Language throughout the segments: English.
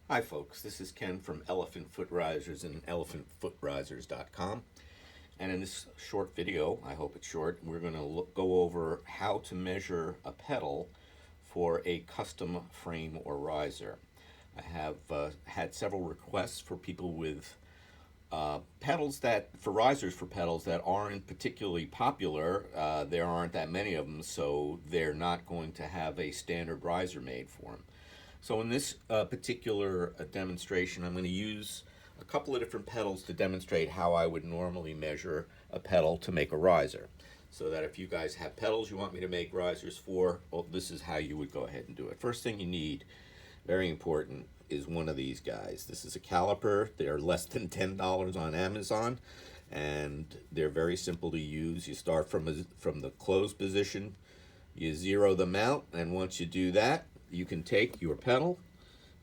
Hi folks, this is Ken from Elephant Foot Risers and elephantfootrisers.com. And in this short video, I hope it's short, we're going to go over how to measure a pedal for a custom frame or riser. I have had several requests for people with pedals for risers for pedals that aren't particularly popular. There aren't that many of them, so they're not going to have a standard riser made for them. So in this particular demonstration, I'm going to use a couple of different pedals to demonstrate how I would normally measure a pedal to make a riser. So that if you guys have pedals you want me to make risers for, well, this is how you would go ahead and do it. First thing you need, very important, is one of these guys. This is a caliper. They're less than $10 on Amazon, and they're very simple to use. You start from the closed position, you zero them out, and once you do that, you can take your pedal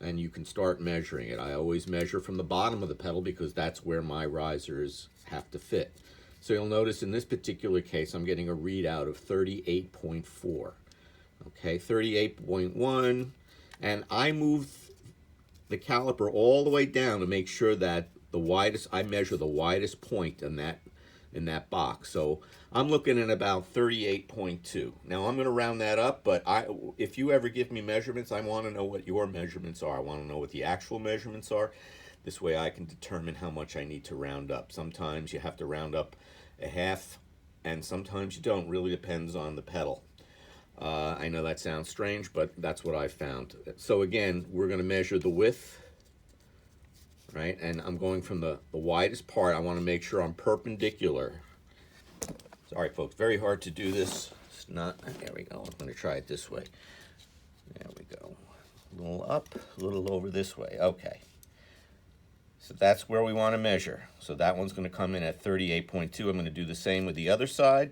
and you can start measuring it. I always measure from the bottom of the pedal because that's where my risers have to fit. So you'll notice in this particular case I'm getting a readout of 38.4. Okay, 38.1, and I move the caliper all the way down to make sure that I measure the widest point in that box. So I'm looking at about 38.2. Now I'm going to round that up, but if you ever give me measurements, I want to know what your measurements are. I want to know what the actual measurements are. This way I can determine how much I need to round up. Sometimes you have to round up a half, and sometimes you don't. Really depends on the pedal. I know that sounds strange, but that's what I found. So again, we're going to measure the width, right? And I'm going from the widest part. I want to make sure I'm perpendicular. Sorry folks, very hard to do this. It's not, there we go. I'm going to try it this way. There we go. A little up, a little over this way. Okay. So that's where we want to measure. So that one's going to come in at 38.2. I'm going to do the same with the other side.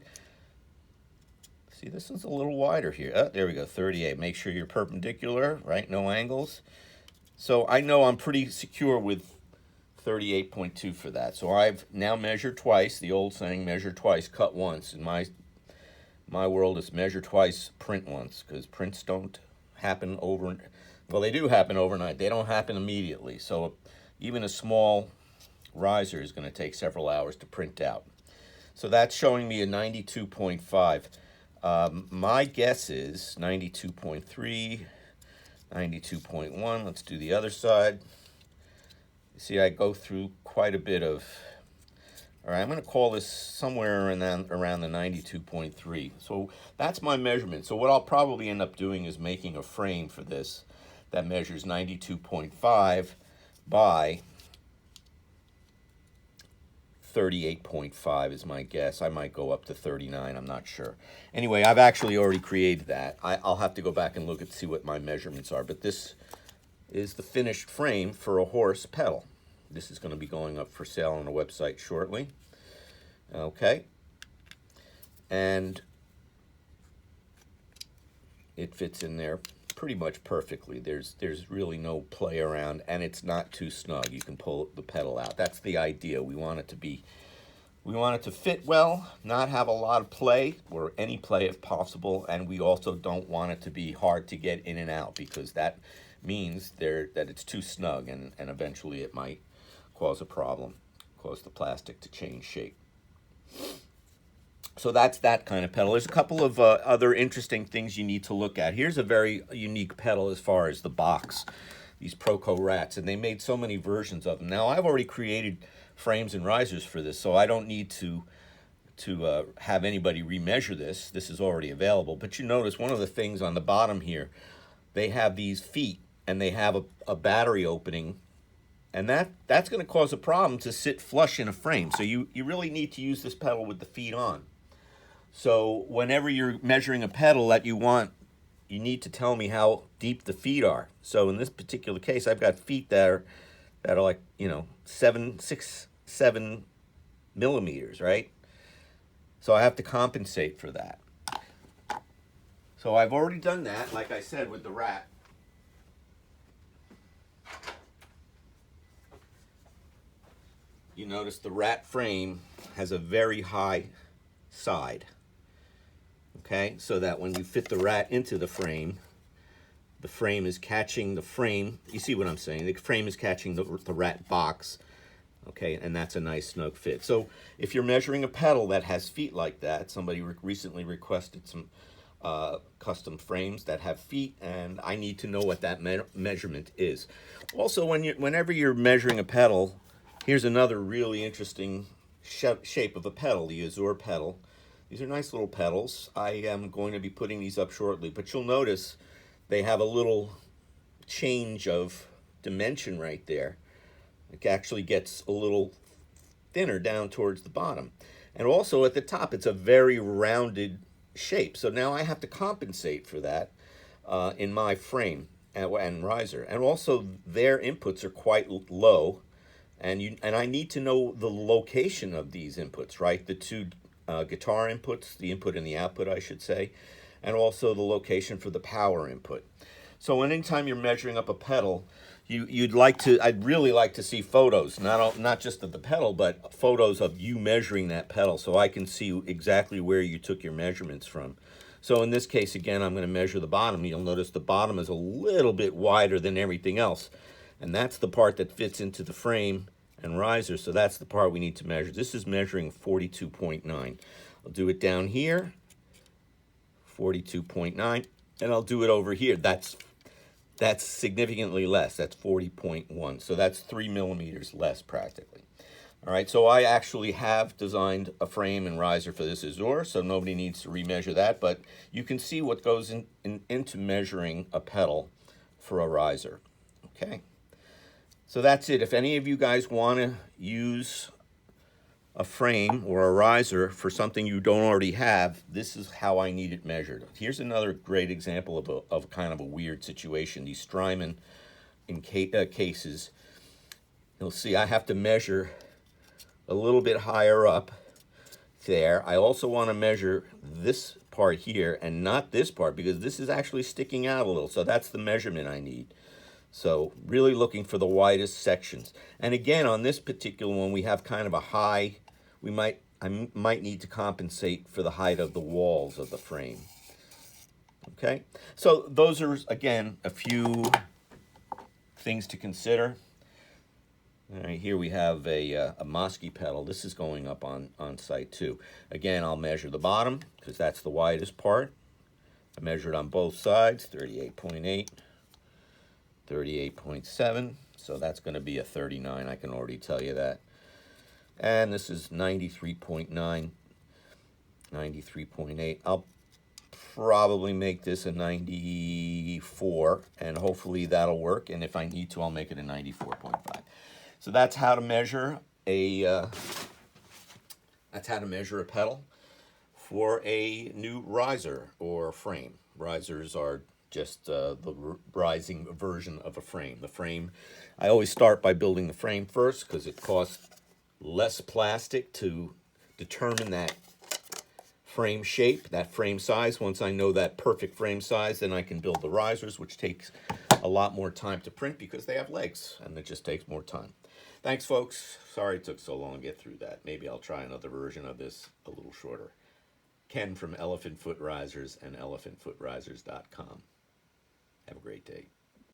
See, this is a little wider here. Oh, there we go, 38. Make sure you're perpendicular, right? No angles. So I know I'm pretty secure with 38.2 for that. So I've now measured twice. The old saying, measure twice, cut once. In my world, it's measure twice, print once, because prints don't happen well, they do happen overnight. They don't happen immediately. So even a small riser is going to take several hours to print out. So that's showing me a 92.5. My guess is 92.3, 92.1. Let's do the other side. See, I go through quite a bit of, all right, I'm going to call this somewhere around the 92.3. So that's my measurement. So what I'll probably end up doing is making a frame for this that measures 92.5 by 38.5 is my guess. I might go up to 39, I'm not sure. Anyway, I've actually already created that. I'll have to go back and look and see what my measurements are, but this is the finished frame for a horse pedal. This is going to be going up for sale on a website shortly. Okay. And it fits in there pretty much perfectly. There's really no play around, and it's not too snug. You can pull the pedal out. That's the idea. We want it to fit well, not have a lot of play, or any play if possible, and we also don't want it to be hard to get in and out, because that means that it's too snug, and eventually it might cause a problem, cause the plastic to change shape. So that's that kind of pedal. There's a couple of other interesting things you need to look at. Here's a very unique pedal as far as the box, these Proco Rats, and they made so many versions of them. Now, I've already created frames and risers for this, so I don't need to have anybody remeasure this. This is already available. But you notice one of the things on the bottom here, they have these feet, and they have a battery opening, and that's going to cause a problem to sit flush in a frame. So you really need to use this pedal with the feet on. So whenever you're measuring a pedal that you want, you need to tell me how deep the feet are. So in this particular case, I've got feet that are like, 6, 7 millimeters, right? So I have to compensate for that. So I've already done that, like I said, with the Rat. You notice the Rat frame has a very high side. Okay, so that when you fit the Rat into the frame, the frame is catching the frame. You see what I'm saying? The frame is catching the rat box. Okay, and that's a nice snug fit. So if you're measuring a pedal that has feet like that, somebody recently requested some custom frames that have feet, and I need to know what that measurement is. Also, whenever you're measuring a pedal, here's another really interesting shape of a pedal, the Azure pedal. These are nice little pedals. I am going to be putting these up shortly, but you'll notice they have a little change of dimension right there. It actually gets a little thinner down towards the bottom. And also at the top, it's a very rounded shape. So now I have to compensate for that in my frame and riser. And also their inputs are quite low. And I need to know the location of these inputs, right? The two guitar inputs, the input and the output, I should say, and also the location for the power input. So anytime you're measuring up a pedal, I'd really like to see photos, not just of the pedal, but photos of you measuring that pedal so I can see exactly where you took your measurements from. So in this case, again, I'm going to measure the bottom. You'll notice the bottom is a little bit wider than everything else, and that's the part that fits into the frame and riser, so that's the part we need to measure. This is measuring 42.9. I'll do it down here, 42.9, and I'll do it over here. That's significantly less. That's 40.1. So that's 3 millimeters less practically. All right, so I actually have designed a frame and riser for this Azure, so nobody needs to remeasure that, but you can see what goes into measuring a pedal for a riser. Okay, so that's it. If any of you guys want to use a frame or a riser for something you don't already have, this is how I need it measured. Here's another great example of kind of a weird situation. These Strymon cases, you'll see I have to measure a little bit higher up there. I also want to measure this part here and not this part because this is actually sticking out a little. So that's the measurement I need. So really looking for the widest sections. And again, on this particular one, we have kind of a high, I might need to compensate for the height of the walls of the frame. Okay, so those are, again, a few things to consider. All right, here we have a Mosky pedal. This is going up on site too. Again, I'll measure the bottom because that's the widest part. I measured on both sides, 38.8. 38.7, so that's going to be a 39, I can already tell you that. And this is 93.9, 93.8. I'll probably make this a 94, and hopefully that'll work, and if I need to, I'll make it a 94.5. So that's how to measure a pedal for a new riser or frame. Risers are just the rising version of a frame. The frame, I always start by building the frame first because it costs less plastic to determine that frame shape, that frame size. Once I know that perfect frame size, then I can build the risers, which takes a lot more time to print because they have legs and it just takes more time. Thanks, folks. Sorry it took so long to get through that. Maybe I'll try another version of this a little shorter. Ken from Elephant Foot Risers and elephantfootrisers.com. Have a great day.